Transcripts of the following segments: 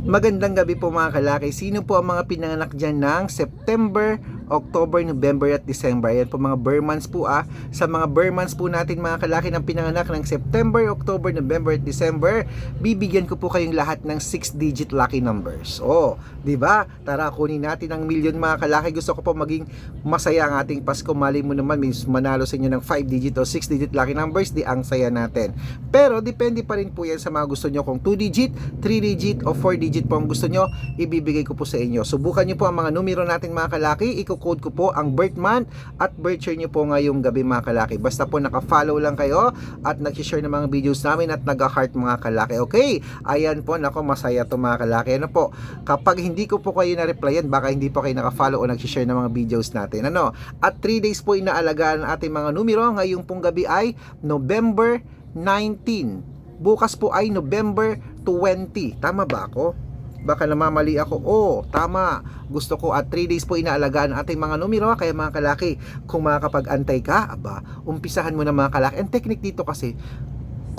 Magandang gabi po mga kalaki. Sino po ang mga pinanganak dyan ng September, October, November at December? Ayan po mga Burr months po Sa mga Burr months po natin mga kalaki ng pinanganak ng September, October, November at December, bibigyan ko po kayong lahat ng 6-digit lucky numbers. Oh, di ba? Tara kunin natin ang million mga kalaki. Gusto ko po maging masaya ang ating Pasko. Mali mo naman manalo sa inyo ng 5-digit o 6-digit lucky numbers, di ang saya natin. Pero depende pa rin po yan sa mga gusto nyo. Kung 2-digit, 3-digit o 4-digit po ang gusto nyo, ibibigay ko po sa inyo. Subukan nyo po ang mga numero natin mga kalaki. Iko-code ko po ang birth month at birth year nyo po ngayong gabi mga kalaki. Basta po naka-follow lang kayo at nag-share ng mga videos namin at nag-heart mga kalaki. Okay? Ayan po, nako masaya to mga kalaki. Ano po? Kapag hindi ko po kayo na-replyan, baka hindi po kayo naka-follow o nag-share ng mga videos natin. Ano? At 3 days po inaalagaan ang ating mga numero. Ngayong pong gabi ay November 19. Bukas po ay November 20. Tama ba ako? Baka namamali ako. Oh, tama. Gusto ko at 3 days po inaalagaan ang ating mga numero. Kaya mga kalaki, kung makakapag-antay ka, umpisahan mo na mga kalaki. Ang technique dito kasi,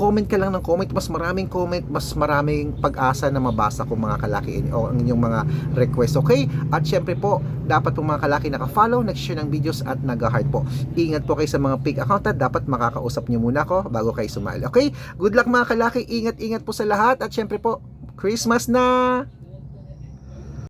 comment ka lang ng comment, mas maraming comment, mas maraming pag-asa na mabasa ko mga kalaki o ang inyong mga request, okay? At syempre po, dapat po mga kalaki naka-follow, nag-share ng videos at nag-heart po. Ingat po kayo sa mga fake account at dapat makakausap nyo muna ako bago kayo sumali, okay? Good luck mga kalaki, ingat-ingat po sa lahat at syempre po, Christmas na!